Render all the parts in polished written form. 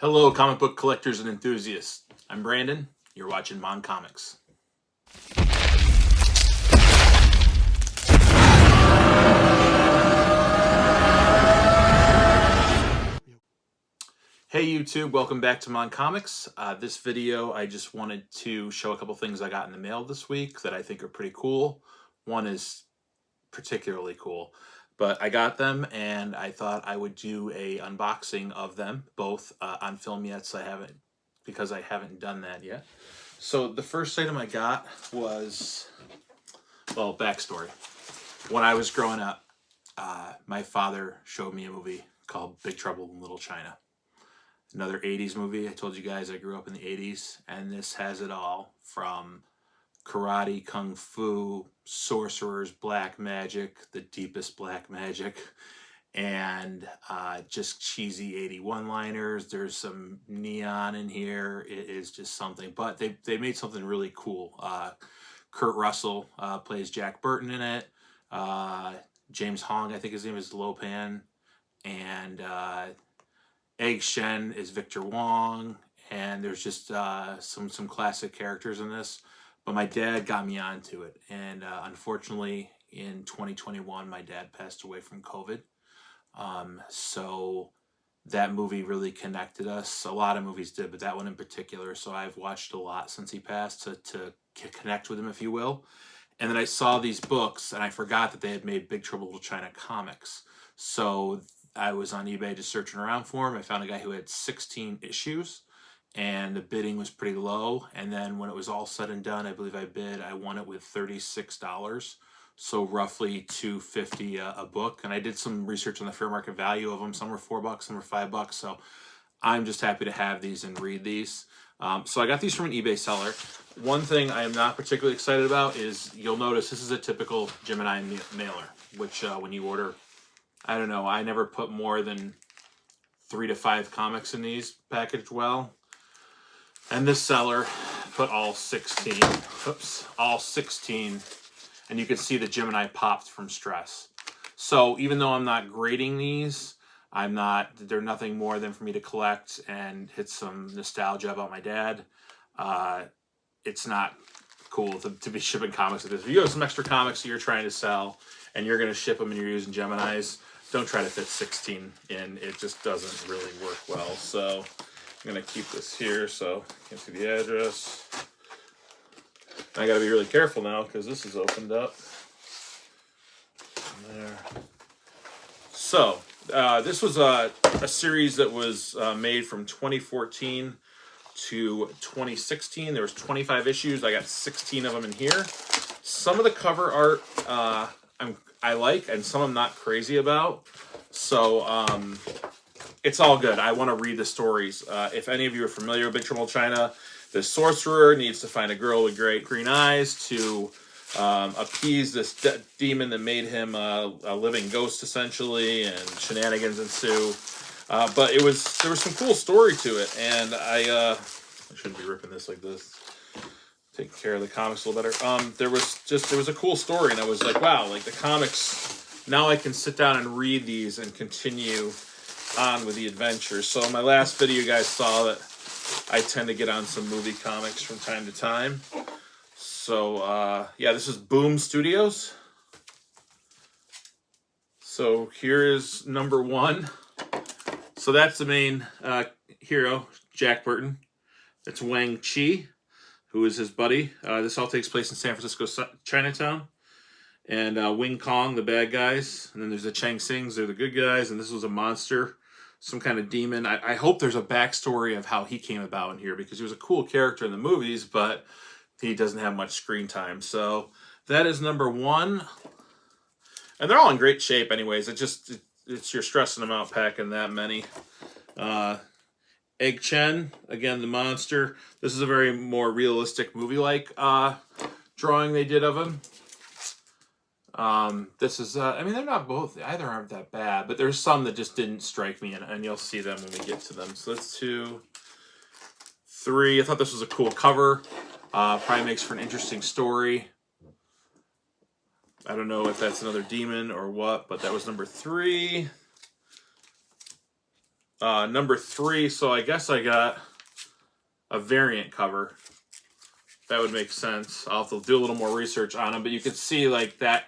Hello, comic book collectors and enthusiasts. I'm Brandon. You're watching M.O.N.Comics. Hey YouTube, welcome back to M.O.N.Comics. This video, I just wanted to show a couple things I got in the mail this week that I think are pretty cool. One is particularly cool, but I got them and I thought I would do a unboxing of them, both on film yet, so because I haven't done that yet. So the first item I got was, well, backstory. When I was growing up, my father showed me a movie called Big Trouble in Little China. Another 80s movie. I told you guys I grew up in the 80s, and this has it all from karate, kung fu, sorcerers, black magic, the deepest black magic, and just cheesy 81-liners. There's some neon in here. It is just something, but they made something really cool. Kurt Russell plays Jack Burton in it. James Hong, I think his name is Lopan, and Egg Shen is Victor Wong, and there's just some classic characters in this. But my dad got me onto it, and unfortunately, in 2021, my dad passed away from COVID. So that movie really connected us. A lot of movies did, but that one in particular. So I've watched a lot since he passed to connect with him, if you will. And then I saw these books, and I forgot that they had made Big Trouble in Little China comics. So I was on eBay just searching around for them. I found a guy who had 16 issues, and the bidding was pretty low. And then when it was all said and done, I believe I won it with $36. So roughly $2.50 a book. And I did some research on the fair market value of them. Some were $4, some were $5. So I'm just happy to have these and read these. So I got these from an eBay seller. One thing I am not particularly excited about is, you'll notice this is a typical Gemini mailer, which when you order, I don't know, I never put more than 3 to 5 comics in these packaged well. And this seller put all 16. Oops, all 16. And you can see the Gemini popped from stress. So even though I'm not grading these, they're nothing more than for me to collect and hit some nostalgia about my dad. It's not cool to be shipping comics like this. If you have some extra comics that you're trying to sell and you're going to ship them and you're using Geminis, don't try to fit 16 in. It just doesn't really work well. So I'm going to keep this here so you can see the address. I got to be really careful now because this is opened up. There. So this was a series that was made from 2014 to 2016. There was 25 issues. I got 16 of them in here. Some of the cover art I like, and some I'm not crazy about. So it's all good. I want to read the stories. If any of you are familiar with Big Trouble in China, the sorcerer needs to find a girl with great green eyes to appease this demon that made him a living ghost, essentially, and shenanigans ensue. But there was some cool story to it, and I shouldn't be ripping this like this. Take care of the comics a little better. There was a cool story, and I was like, wow, like the comics, now I can sit down and read these and continue on with the adventure. So in my last video, you guys saw that I tend to get on some movie comics from time to time. So yeah, this is Boom Studios. So here is number 1. So that's the main hero, Jack Burton. That's Wang Chi, who is his buddy. This all takes place in San Francisco, Chinatown. And Wing Kong, the bad guys. And then there's the Chang Sings, they're the good guys. And this was a monster, some kind of demon. I hope there's a backstory of how he came about in here, because he was a cool character in the movies, but he doesn't have much screen time. So that is number 1. And they're all in great shape anyways. It's you're stressing them out packing that many. Egg Shen, again, the monster. This is a very more realistic movie-like drawing they did of him. This is, I mean, they're not both, either aren't that bad, but there's some that just didn't strike me, and you'll see them when we get to them. So that's 2, 3. I thought this was a cool cover. Probably makes for an interesting story. I don't know if that's another demon or what, but that was number 3. Number 3, so I guess I got a variant cover. That would make sense. I'll have to do a little more research on them, but you can see like that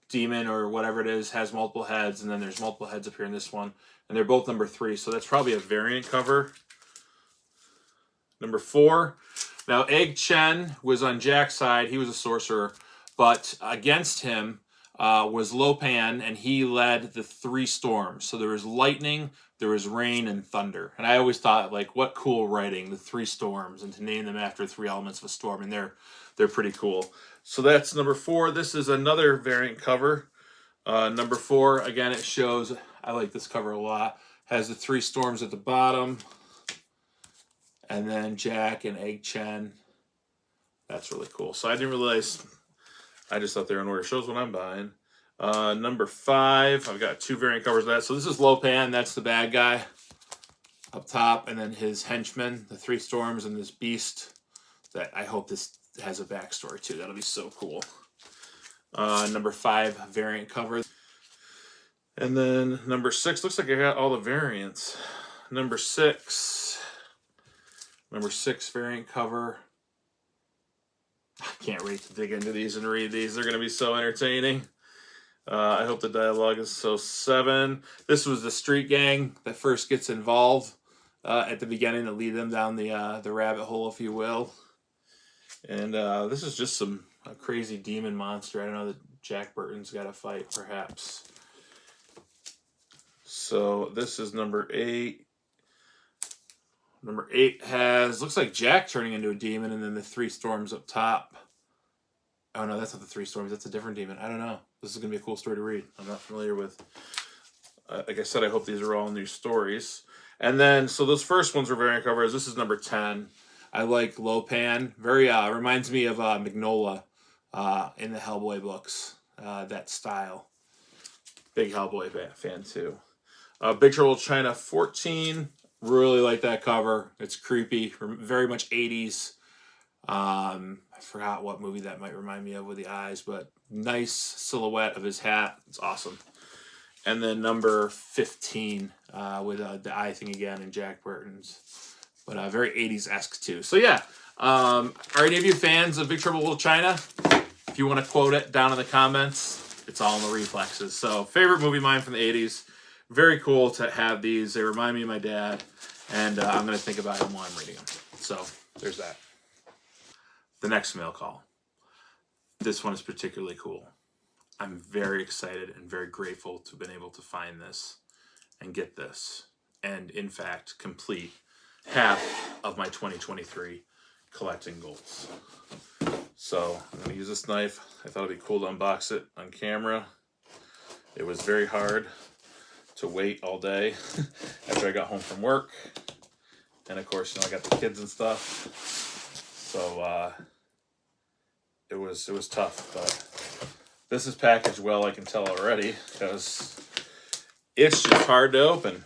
demon or whatever it is has multiple heads, and then there's multiple heads up here in this one, and they're both number 3, so that's probably a variant cover. Number 4, now Egg Chen was on Jack's side. He was a sorcerer, but against him was Lopan, and he led the 3 storms. So there was lightning, there was rain, and thunder. And I always thought, like, what cool writing, the 3 storms, and to name them after 3 elements of a storm, and they're pretty cool. So that's number 4. This is another variant cover. Number 4, again, it shows, I like this cover a lot, has the 3 storms at the bottom, and then Jack and Egg Chen. That's really cool. So I didn't realize, I just thought they were in order. Shows what I'm buying. Number 5, I've got 2 variant covers of that. So this is Lopan, that's the bad guy up top, and then his henchmen, the 3 storms, and this beast that I hope this has a backstory too. That'll be so cool. Number 5 variant cover. And then number 6, looks like I got all the variants. Number 6 variant cover. I can't wait to dig into these and read these. They're going to be so entertaining. I hope the dialogue is so. 7. This was the street gang that first gets involved at the beginning to lead them down the rabbit hole, if you will. And this is just a crazy demon monster. I don't know that Jack Burton's got to fight, perhaps. So this is number 8. Number 8 has, looks like Jack turning into a demon, and then the 3 storms up top. Oh no, that's not the 3 storms. That's a different demon. I don't know. This is going to be a cool story to read. I'm not familiar with. Like I said, I hope these are all new stories. And then, so those first ones were variant covers. This is number 10. I like Lopan. Very, reminds me of Mignola in the Hellboy books. That style. Big Hellboy fan too. Big Trouble in China 14. Really like that cover. It's creepy. Very much 80's. I forgot what movie that might remind me of with the eyes, but nice silhouette of his hat. It's awesome. And then number 15 with the eye thing again in Jack Burton's. But very 80's-esque too. So yeah, are any of you fans of Big Trouble in Little China? If you want to quote it down in the comments, it's all in the reflexes. So favorite movie of mine from the 80's. Very cool to have these. They remind me of my dad. And I'm going to think about him while I'm reading them. So there's that. The next mail call. This one is particularly cool. I'm very excited and very grateful to have been able to find this and get this. And in fact, complete half of my 2023 collecting goals. So I'm going to use this knife. I thought it'd be cool to unbox it on camera. It was very hard to wait all day after I got home from work. And of course, you know, I got the kids and stuff. So it was tough, but this is packaged well, I can tell already, because it's just hard to open.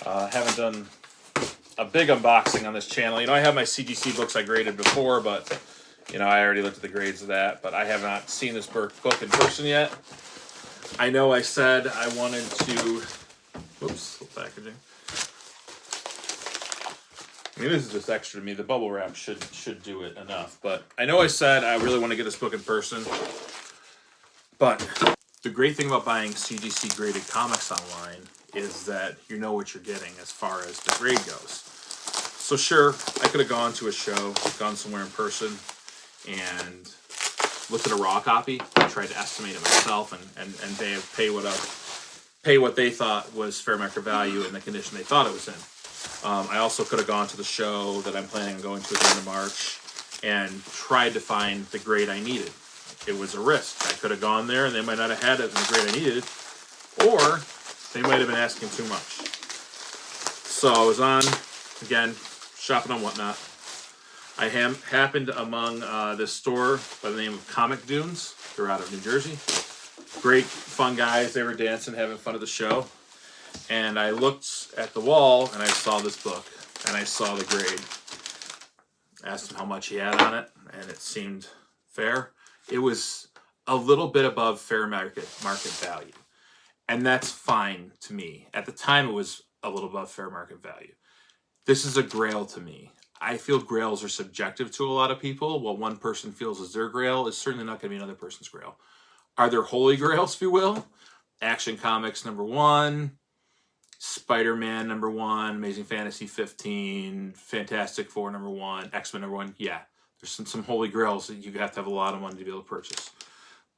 Haven't done a big unboxing on this channel. You know, I have my CGC books I graded before, but you know, I already looked at the grades of that, but I have not seen this book in person yet. I know I said I wanted to, whoops, little packaging. I mean, this is just extra to me. The bubble wrap should do it enough. But I know I said I really want to get this book in person. But the great thing about buying CGC graded comics online is that you know what you're getting as far as the grade goes. So sure, I could have gone to a show, gone somewhere in person, and looked at a raw copy and tried to estimate it myself and pay what they thought was fair market value in the condition they thought it was in. I also could have gone to the show that I'm planning on going to at the end of March and tried to find the grade I needed. It was a risk. I could have gone there and they might not have had it in the grade I needed, or they might have been asking too much. So I was on, again, shopping on Whatnot. I happened among this store by the name of Comicdunes. They're out of New Jersey. Great, fun guys. They were dancing, having fun at the show. And I looked at the wall, and I saw this book, and I saw the grade. Asked him how much he had on it, and it seemed fair. It was a little bit above fair market value, and that's fine to me. At the time, it was a little above fair market value. This is a grail to me. I feel grails are subjective to a lot of people. What one person feels is their grail is certainly not going to be another person's grail. Are there holy grails, if you will? Action Comics #1, Spider-Man #1, Amazing Fantasy 15, Fantastic Four #1, X-Men #1. Yeah, there's some holy grails that you have to have a lot of money to be able to purchase.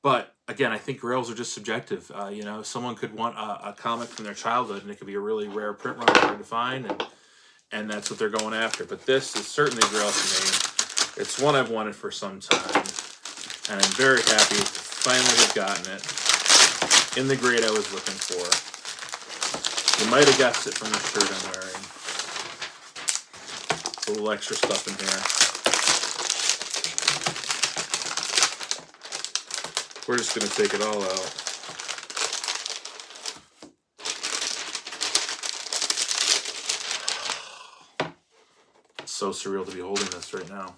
But again, I think grails are just subjective. You know, someone could want a comic from their childhood, and it could be a really rare print run, hard to find, and that's what they're going after. But this is certainly a grail to me. It's one I've wanted for some time, and I'm very happy to finally have gotten it in the grade I was looking for. You might have guessed it from the shirt I'm wearing. A little extra stuff in here. We're just going to take it all out. It's so surreal to be holding this right now.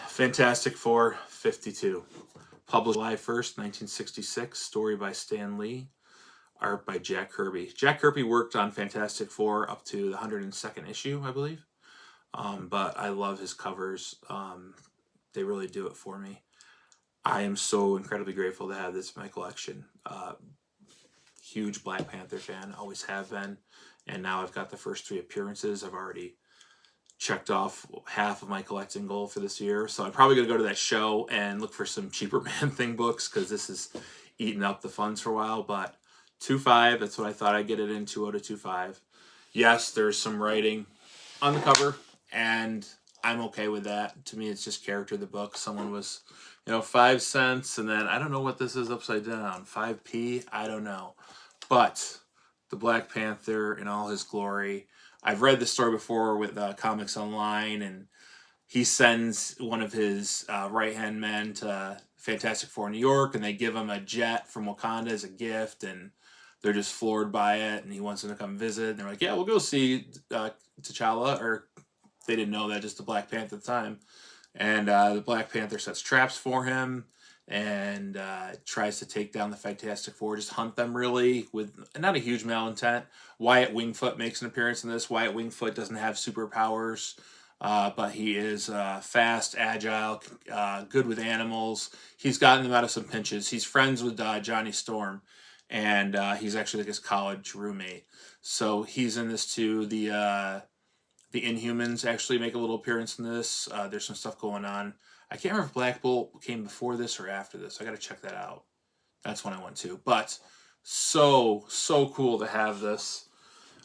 Fantastic Four 52. Published July 1st, 1966. Story by Stan Lee. Art by Jack Kirby. Jack Kirby worked on Fantastic Four up to the 102nd issue, I believe. But I love his covers. They really do it for me. I am so incredibly grateful to have this in my collection. Huge Black Panther fan, always have been. And now I've got the first 3 appearances. I've already checked off half of my collecting goal for this year. So I'm probably going to go to that show and look for some cheaper Man-Thing books, because this is eating up the funds for a while. But 2.5, that's what I thought I'd get it in, 2.0 to 2.5. Yes, there's some writing on the cover, and I'm okay with that. To me, it's just character of the book. Someone was, 5 cents, and then I don't know what this is upside down. 5p? I don't know. But the Black Panther in all his glory. I've read the story before with Comics Online, and he sends one of his right-hand men to Fantastic Four in New York, and they give him a jet from Wakanda as a gift, and they're just floored by it, and he wants them to come visit. And they're like, yeah, we'll go see T'Challa, or they didn't know that, just the Black Panther at the time. And the Black Panther sets traps for him and tries to take down the Fantastic Four, just hunt them really with not a huge malintent. Wyatt Wingfoot makes an appearance in this. Wyatt Wingfoot doesn't have superpowers, but he is fast, agile, good with animals. He's gotten them out of some pinches. He's friends with Johnny Storm, and he's actually like his college roommate. So he's in this too. The Inhumans actually make a little appearance in this. There's some stuff going on. I can't remember if Black Bolt came before this or after this. I got to check that out. That's when I went to. But so cool to have this.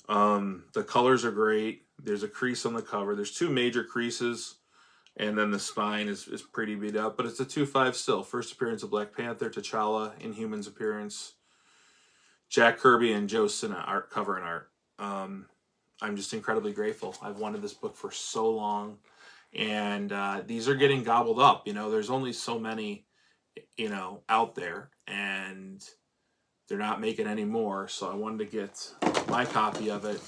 The colors are great. There's a crease on the cover. There's 2 major creases, and then the spine is pretty beat up. But it's a 2.5 still. First appearance of Black Panther, T'Challa, Inhumans appearance. Jack Kirby and Joe Sinnott cover and art. I'm just incredibly grateful. I've wanted this book for so long. And these are getting gobbled up. There's only so many, out there, and they're not making any more. So I wanted to get my copy of it,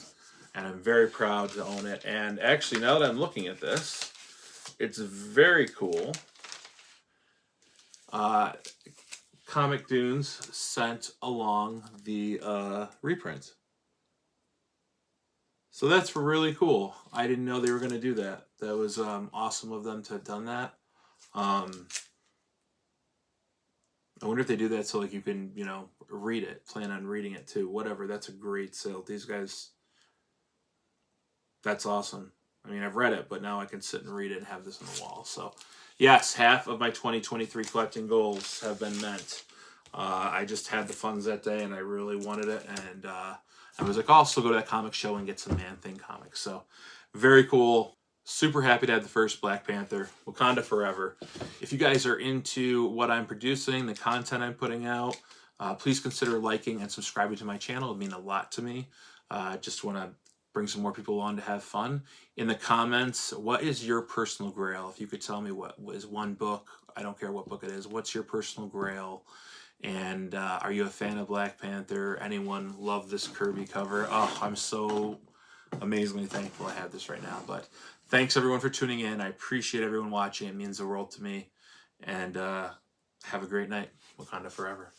and I'm very proud to own it. And actually, now that I'm looking at this, it's very cool. Comicdunes sent along the reprint. So that's really cool. I didn't know they were going to do that. That was awesome of them to have done that. I wonder if they do that so like you can, read it. Plan on reading it too. Whatever. That's a great sale. These guys, that's awesome. I mean, I've read it, but now I can sit and read it and have this on the wall. So, yes, half of my 2023 collecting goals have been met. I just had the funds that day, and I really wanted it, and I was like, I'll also go to that comic show and get some Man-Thing comics. So, very cool. Super happy to have the first Black Panther. Wakanda Forever. If you guys are into what I'm producing, the content I'm putting out, please consider liking and subscribing to my channel. It would mean a lot to me. Just want to bring some more people on to have fun. In the comments, what is your personal grail? If you could tell me what was one book, I don't care what book it is, what's your personal grail? And are you a fan of Black Panther? Anyone love this Kirby cover? Oh, I'm so amazingly thankful I have this right now. But thanks everyone for tuning in. I appreciate everyone watching. It means the world to me. And have a great night. Wakanda Forever.